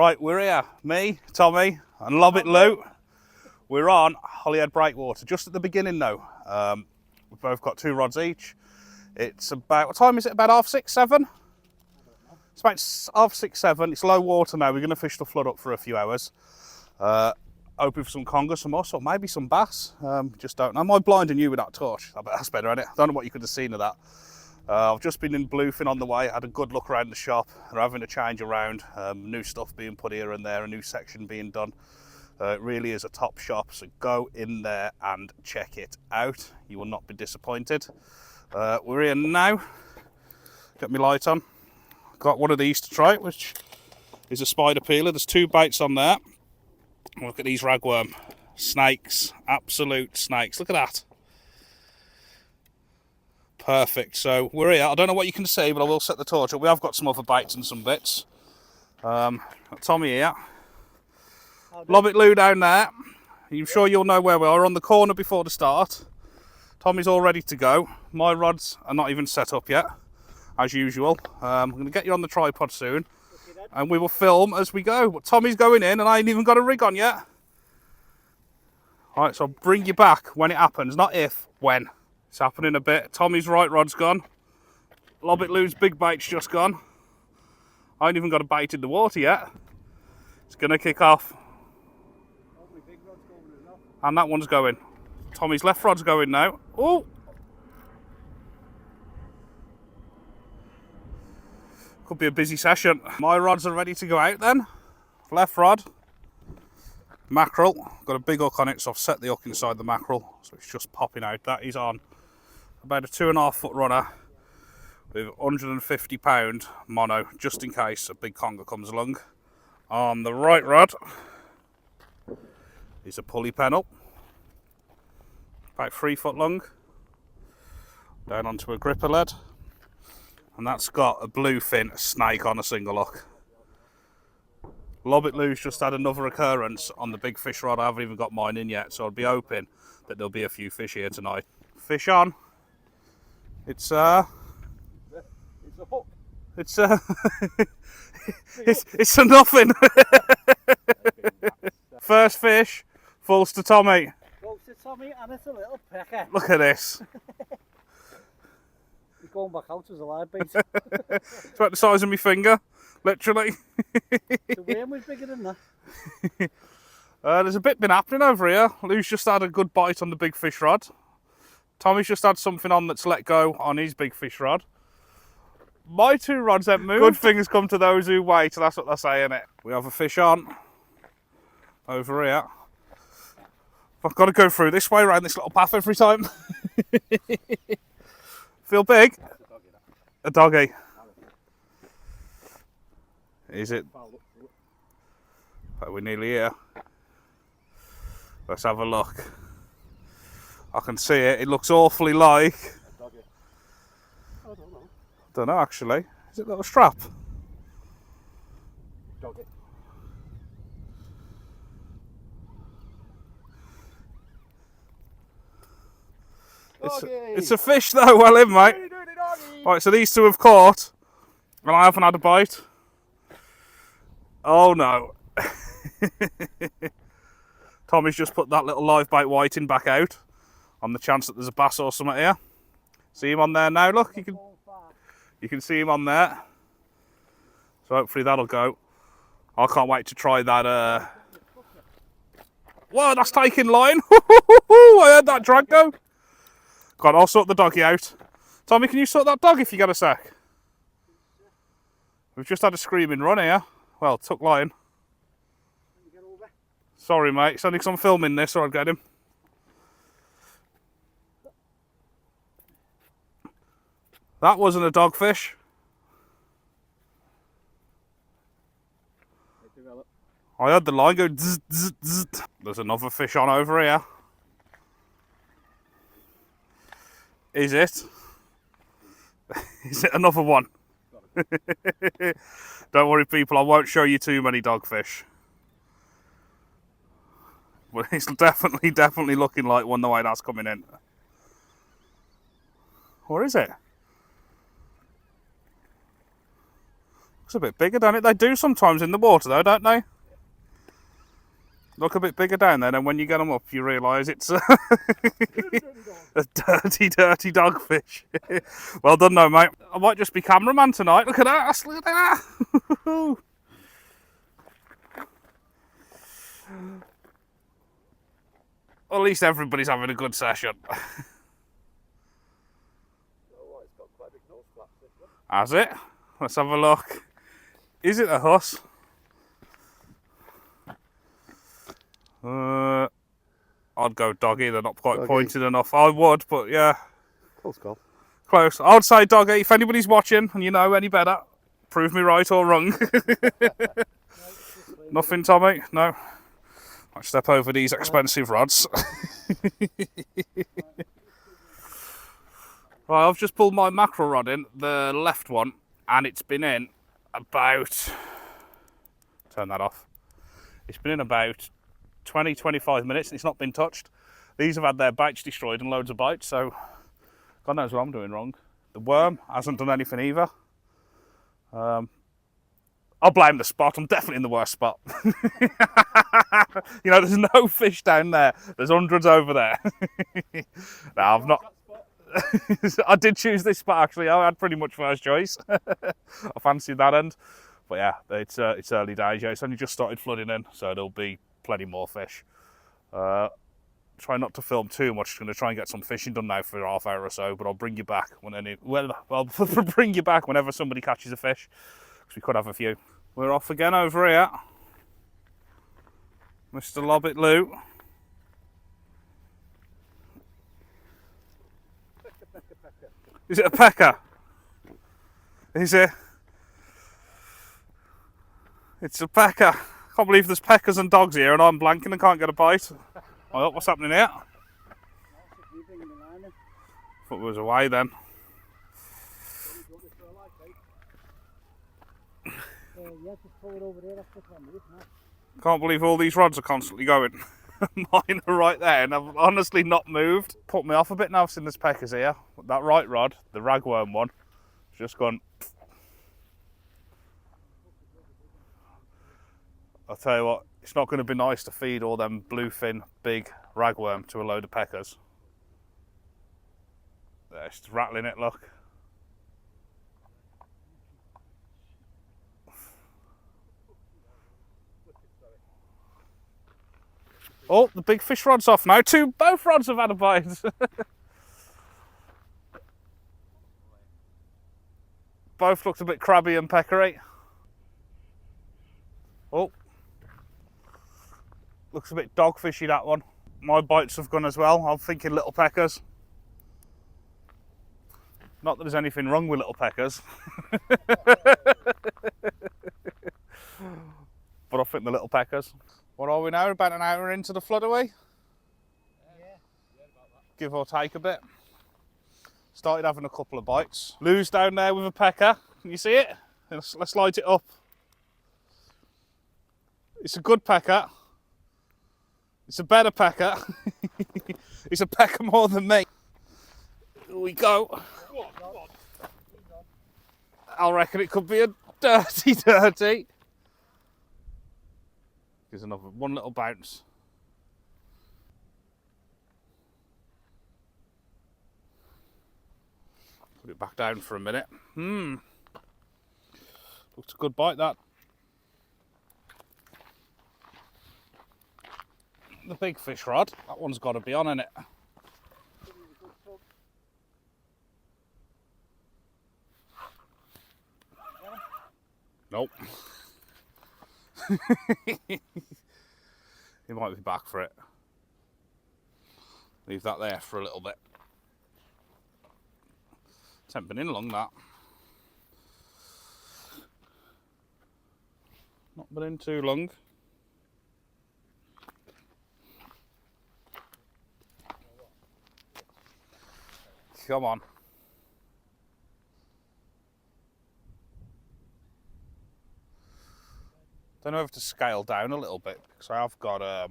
Right, we're here. Me, Tommy, and Lobbit Lou. We're on HOLYHEAD breakwater. Just at the beginning though. We've both got 2 rods each. It's about, what time is it? About 6:30, 7? It's about 6:30, 7. It's low water now. We're going to fish the flood up for a few hours. Hoping for some conger, some mussel, or maybe some bass. Just don't know. Am I blinding you with that torch? I bet that's better, isn't it? I don't know what you could have seen of that. I've just been in Bluefin on the way, had a good look around the shop. They're having a change around, new stuff being put here and there, a new section being done. It really is a top shop, so go in there and check it out. You will not be disappointed. We're here now. Got my light on. Got one of these to try, which is a spider peeler. There's 2 baits on there. Look at these ragworm. Snakes, absolute snakes. Look at that. Perfect. So we're here. I don't know what you can see, but I will set the torch up. We have got some other baits and some bits. Tommy here. Lobbit Lou down there. I'm sure you'll know where we are. We're on the corner before the start. Tommy's all ready to go. My rods are not even set up yet, as usual. I'm going to get you on the tripod soon, and we will film as we go. But Tommy's going in, and I ain't even got a rig on yet. All right, so I'll bring you back when it happens. Not if, when. It's happening a bit. Tommy's right rod's gone. Lobbit Lou's big bait's just gone. I ain't even got a bait in the water yet. It's going to kick off. And that one's going. Tommy's left rod's going now. Oh! Could be a busy session. My rods are ready to go out then. Left rod. Mackerel. Got a big hook on it, so I've set the hook inside the mackerel. So it's just popping out. That is on about a 2.5 foot runner with 150 pound mono, just in case a big conger comes along. On the right rod is a pulley pennel, about 3 foot long, down onto a gripper lead, and that's got a bluefin snake on a single hook. Lobbit Lou's just had another occurrence on the big fish rod. I haven't even got mine in yet, so I'll be hoping that there'll be a few fish here tonight. Fish on. It's a hook. It's a nothing. First fish falls to Tommy. Falls to Tommy, and it's a little pecker. Look at this. He's going back out as a live bait. It's about the size of my finger, literally. The worm was bigger than that. There's a bit been happening over here. Lou's just had a good bite on the big fish rod. Tommy's just had something on that's let go on his big fish rod. My 2 rods ain't moved. Good things come to those who wait, that's what they're saying it. We have a fish on over here. I've got to go through this way around this little path every time. Feel big? A doggy. Is it? Oh, we're nearly here. Let's have a look. I can see it. It looks awfully like. I don't know. Don't know actually. Is it a little strap? Doggy. It's a fish though. Well in, mate. Right, so these 2 have caught, and I haven't had a bite. Oh no. Tommy's just put that little live bait whiting back out on the chance that there's a bass or something here. See him on there now, look, you can see him on there. So hopefully that'll go. I can't wait to try that. Whoa, that's taking line. I heard that drag go. God, I'll sort the doggy out. Tommy, can you sort that dog if you get a sec? We've just had a screaming run here. Well, took line. Sorry, mate. It's only because I'm filming this, or I'd get him. That wasn't a dogfish. I heard the line go zzz, zzz, zzz. There's another fish on over here. Is it? Is it another one? Don't worry, people. I won't show you too many dogfish. But it's definitely looking like one the way that's coming in. Or is it? Looks a bit bigger, don't it? They do sometimes in the water though, don't they? Look a bit bigger down there, and when you get them up, you realise it's a dirty, dirty dogfish. Well done, though, mate. I might just be cameraman tonight. Look at that! Look at that! Well, at least everybody's having a good session. Has it? Let's have a look. Is it a huss? I'd go doggy, they're not quite Doggy. pointed enough. I would, but yeah. Close call. Close. I'd say doggy. If anybody's watching and you know any better, prove me right or wrong. Nothing, Tommy? No? I'll step over these expensive rods. Right, I've just pulled my mackerel rod in, the left one, and it's been in about... Turn that off. It's been in about 20-25 minutes and it's not been touched. These have had their baits destroyed and loads of bites, so God knows what I'm doing wrong. The worm hasn't done anything either. I'll blame the spot. I'm definitely in the worst spot. You know, there's no fish down there. There's hundreds over there. No, I've not. I did choose this spot actually. I had pretty much first choice. I fancied that end. But yeah, it's early days. Yeah, it's only just started flooding in, so there'll be plenty more fish. Try not to film too much. Going to try and get some fishing done now for half hour or so. But I'll bring you back when bring you back whenever somebody catches a fish, because we could have a few. We're off again over here, Mr. Lobbit Lou. Is it a pecker? Is it? It's a pecker. Can't believe there's peckers and dogs here and I'm blanking and can't get a bite. Oh, what's happening here? Thought it was away then. Can't believe all these rods are constantly going. Mine are right there and I've honestly not moved. Put me off a bit now since there's peckers here. That right rod, the ragworm one, has just gone. I'll tell you what, it's not going to be nice to feed all them bluefin big ragworm to a load of peckers. There, it's rattling it, look. Oh, the big fish rod's off now. Both rods have had a bite. Both looked a bit crabby and peckery. Oh. Looks a bit dogfishy, that one. My bites have gone as well. I'm thinking little peckers. Not that there's anything wrong with little peckers. But I think the little peckers. What are we now? About an hour into the flood, are we? Yeah. Give or take a bit. Started having a couple of bites. Lou's down there with a pecker. Can you see it? Let's light it up. It's a good pecker. It's a better pecker. It's a pecker more than me. Here we go. I reckon it could be a dirty. There's one little bounce. Put it back down for a minute. Looks a good bite, that. The big fish rod. That one's got to be on, innit? Nope. He might be back for it. Leave that there for a little bit. It's not been in long, that. Not been in too long. Come on. Don't know if to scale down a little bit because I have got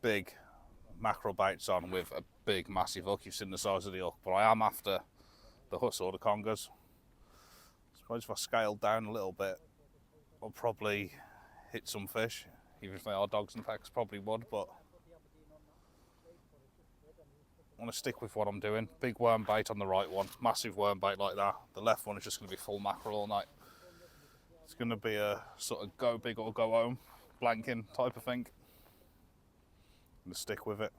big mackerel baits on with a big massive hook. You've seen the size of the hook, but I am after the huss or the congers. Suppose if I scaled down a little bit, I'll probably hit some fish. Even if they are dogs and pecks, probably would, but I want to stick with what I'm doing. Big worm bait on the right one, massive worm bait like that. The left one is just going to be full mackerel all night. It's going to be a sort of go big or go home blanking type of thing. I'm going to stick with it.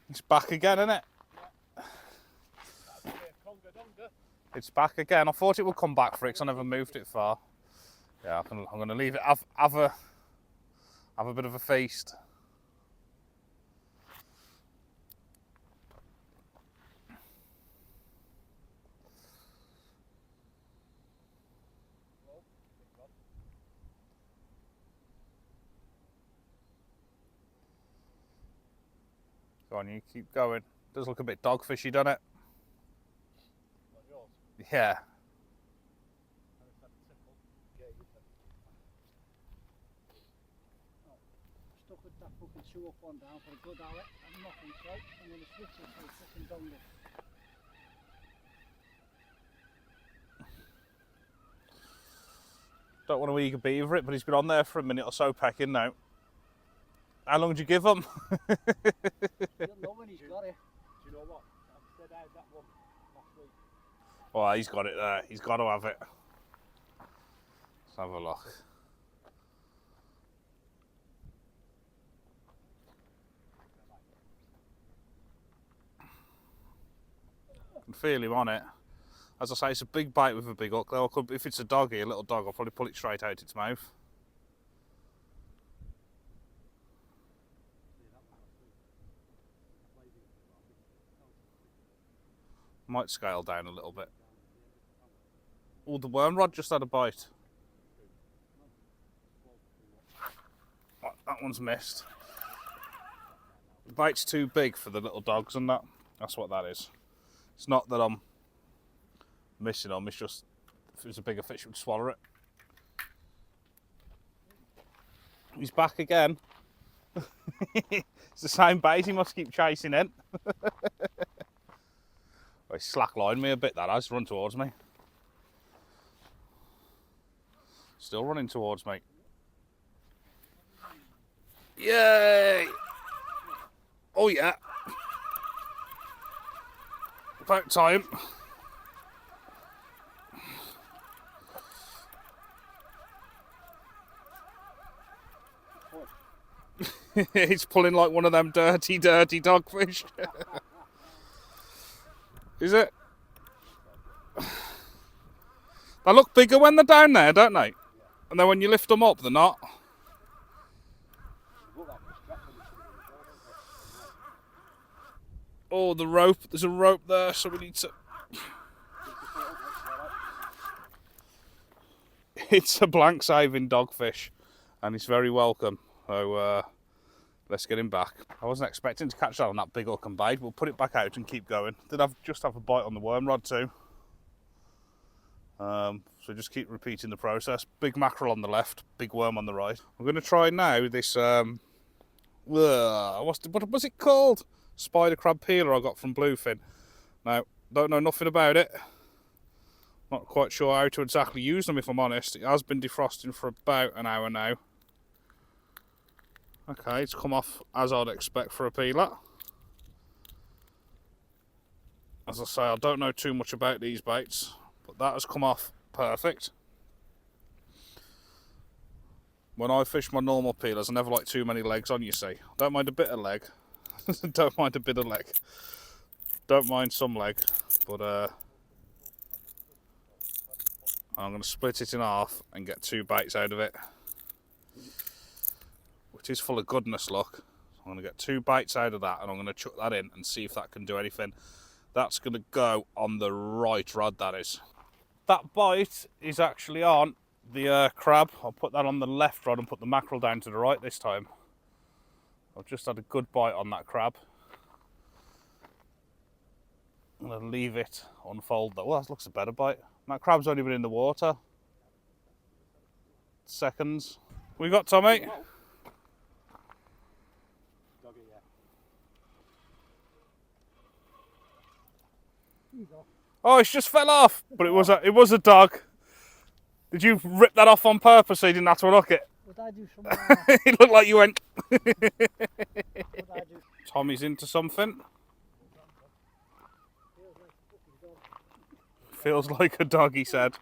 It's back again, isn't it? It's back again. I thought it would come back for it because I never moved it far. Yeah, I'm going to leave it. Have a bit of a feast. Go on, you keep going. Does look a bit dogfishy, doesn't it? Yeah. Stuck with that fucking sewer one down for a good hour and nothing, so I'm going to switch it to a fucking dongle. Don't want to eager beaver it, but he's been on there for a minute or so pecking now. How long did you give him? You'll know when he's got it. Do you know what? I said I had that one last week. Oh, he's got it there. He's got to have it. Let's have a look. I can feel him on it. As I say, it's a big bite with a big hook. Though if it's a doggy, a little dog, I'll probably pull it straight out its mouth. Might scale down a little bit. Oh, the worm rod just had a bite. Oh, that one's missed. The bite's too big for the little dogs and that. That's what that is. It's not that I'm missing them, it's just if it was a bigger fish, it would swallow it. He's back again. It's the same bait, he must keep chasing it. He slacklined me a bit, that has run towards me. Still running towards me. Yay! Oh yeah. About time. It's pulling like one of them dirty dogfish. Is it? They look bigger when they're down there, don't they? And then when you lift them up, they're not. Oh, the rope. There's a rope there, so we need to... It's a blank saving dogfish, and he's very welcome. So let's get him back. I wasn't expecting to catch that on that big hook and bait. We'll put it back out and keep going. Just have a bite on the worm rod too. So just keep repeating the process. Big mackerel on the left, big worm on the right. I'm going to try now this, what was it called? Spider crab peeler I got from Bluefin. Now, don't know nothing about it. Not quite sure how to exactly use them if I'm honest. It has been defrosting for about an hour now. Okay, it's come off as I'd expect for a peeler. As I say, I don't know too much about these baits, but that has come off perfect. When I fish my normal peelers, I never like too many legs on, you see. Don't mind a bit of leg. Don't mind a bit of leg. Don't mind some leg, but I'm going to split it in half and get 2 baits out of it. Which is full of goodness, look. I'm going to get 2 baits out of that and I'm going to chuck that in and see if that can do anything. That's going to go on the right rod, that is. That bite is actually on the crab. I'll put that on the left rod and put the mackerel down to the right this time. I've just had a good bite on that crab. I'm going to leave it unfold though. Well, that looks a better bite. That crab's only been in the water. Seconds. We got Tommy? Doggy, yeah. Here you go. Oh, it's just fell off. But it was a dog. Did you rip that off on purpose so you didn't have to unhook it? Would I do something like that? It looked like you went. Would I do? Tommy's into something. Feels like a dog, he said.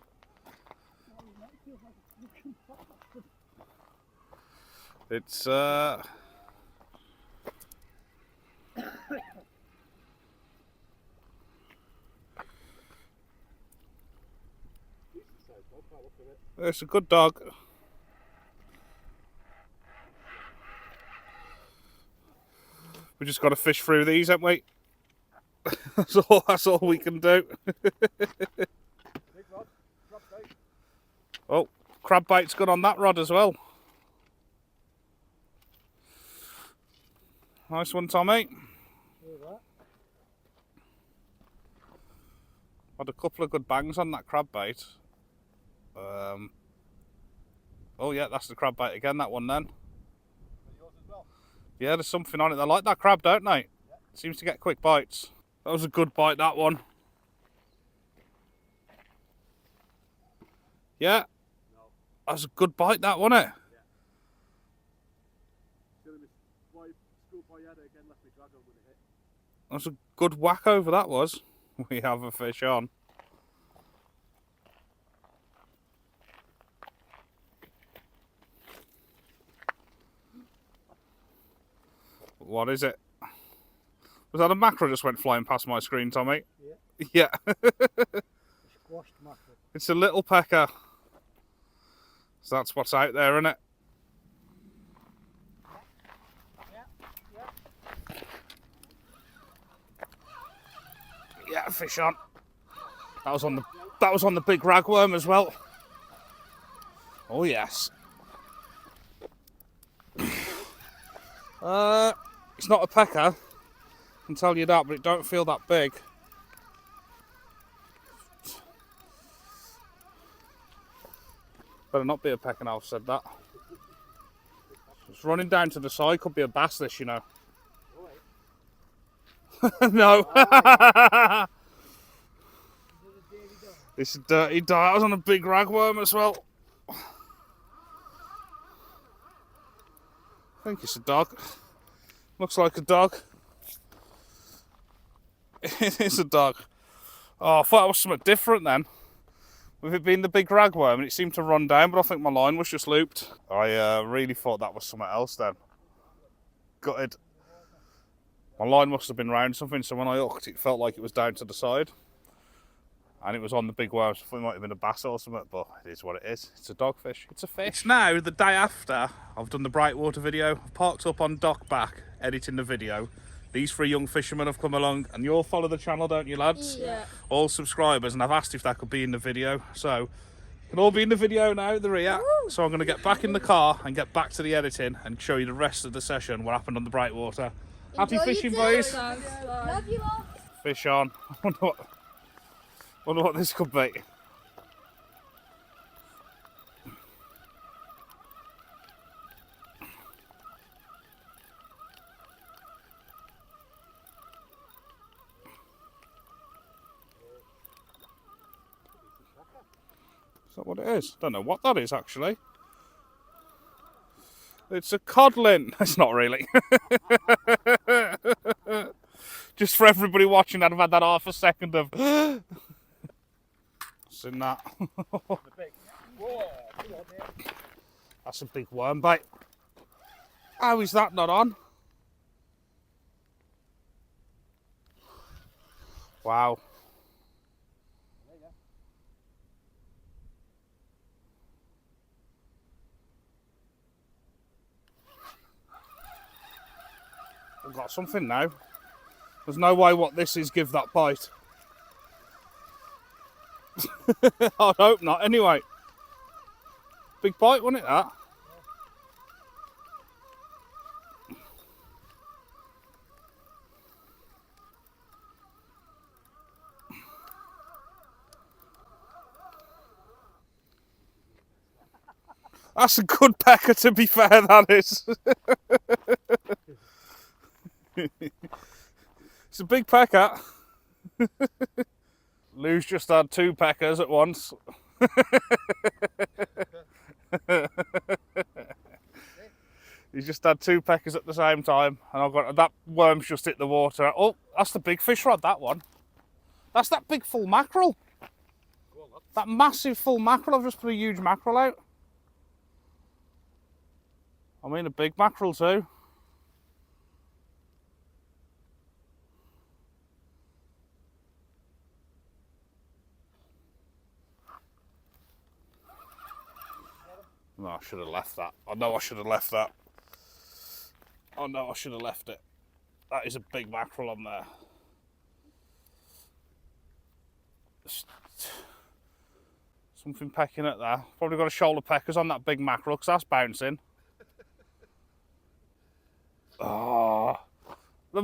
It's it's a good dog. We just got to fish through these, haven't we? That's all we can do. Big rod, drop bait. Oh, crab bait's good on that rod as well. Nice one, Tommy. Had a couple of good bangs on that crab bait. Oh yeah, that's the crab bait again, that one then. Yours as well. Yeah, there's something on it. They like that crab, don't they? Yeah. Seems to get quick bites. That was a good bite, that one. Yeah. No. That was a good bite, that, wasn't it? Scoop my head again, left me drag on when it hit. That was a good whack over, that was. We have a fish on. What is it? Was that a mackerel just went flying past my screen, Tommy? Yeah. Yeah. Squashed mackerel. It's a little pecker. So that's what's out there, isn't it? Yeah, fish on. That was on the big ragworm as well. Oh yes. It's not a pecker, I can tell you that, but it don't feel that big. Better not be a pecker now, I've said that. It's running down to the side, could be a bass this, you know. No. It's a dirty dog. That was on a big ragworm as well. I think it's a dog. Looks like a dog. It is a dog. Oh, I thought it was something different then. With it being the big ragworm, and it seemed to run down, but I think my line was just looped. I really thought that was something else then. Gutted. My line must have been round something, so when I hooked, it felt like it was down to the side. And it was on the big worms. I thought it might have been a bass or something, but it is what it is. It's a dogfish. It's a fish. It's now the day after I've done the Breakwater video. I've parked up on dock back, editing the video. These three young fishermen have come along, and you all follow the channel, don't you, lads? Yeah. All subscribers, and I've asked if that could be in the video. So, you can all be in the video now, the rear. So I'm going to get back in the car and get back to the editing and show you the rest of the session, what happened on the Breakwater. Happy fishing, boys. Love you all. Fish on. Wonder what this could be. Is that what it is? Don't know what that is actually. It's a codlin. It's not really. Just for everybody watching, I'd have had that half a second of. In that. That's a big worm bite. How is that not on? Wow. We've got something now. There's no way what this is give that bite. I hope not. Anyway, big bite, wasn't it, that? That's a good pecker, to be fair, that is. It's a big pecker. Lou's just had 2 peckers at once. He's just had 2 peckers at the same time, and I've got that worm's just hit the water. Oh, that's the big fish rod, that one. That's that big full mackerel. That massive full mackerel. I've just put a huge mackerel out. I mean a big mackerel too. No, I should have left that. I know I should have left that. I know I should have left it. That is a big mackerel on there. Something pecking at there. Probably got a shoulder peckers on that big mackerel because that's bouncing. Oh, the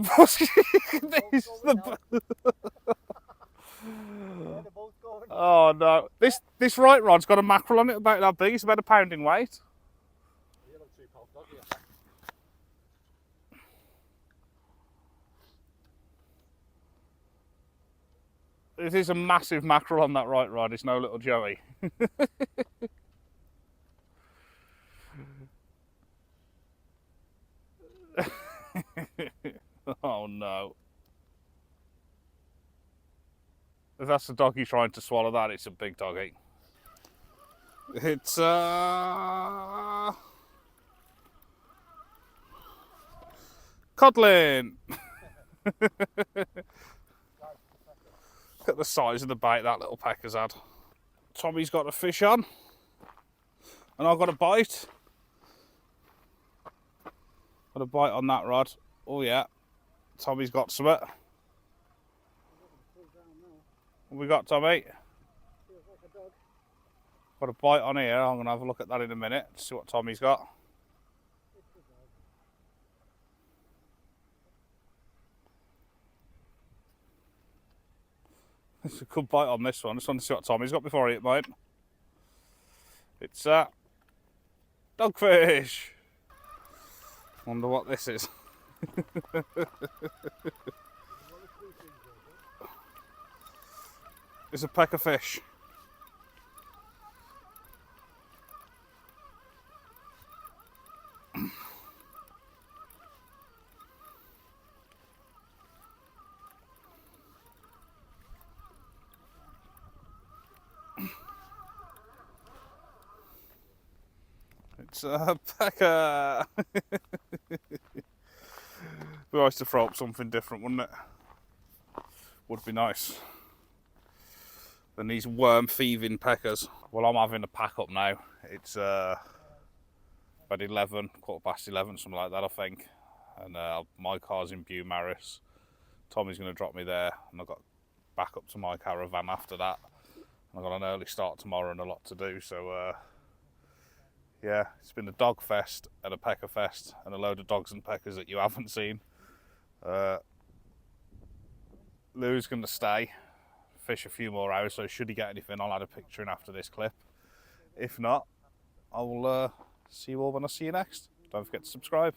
Oh no! This right rod's got a mackerel on it about that big. It's about a pound in weight. It is a massive mackerel on that right rod. It's no little Joey. Oh no. If that's the doggy trying to swallow that, it's a big doggy. It's codling. Look at the size of the bait that little pecker's had. Tommy's got a fish on, and I've got a bite. Got a bite on that rod. Oh yeah, Tommy's got some. What we got, Tommy? Got a bite on here. I'm gonna have a look at that in a minute. See what Tommy's got. It's a good bite on this one. Just want to see what Tommy's got before I eat mine. It's dogfish. Wonder what this is. It's a peck of fish. It's a pecker. Be nice to throw up something different, wouldn't it? Would be nice. Than these worm thieving peckers. Well, I'm having a pack up now. It's about 11, 11:15, something like that, I think. And my car's in Beaumaris. Tommy's going to drop me there, and I've got back up to my caravan after that. I've got an early start tomorrow and a lot to do, so yeah, it's been a dog fest and a pecker fest and a load of dogs and peckers that you haven't seen. Lou's going to stay, fish a few more hours, so should he get anything, I'll add a picture in after this clip. If not, I will see you all when I see you next. Don't forget to subscribe.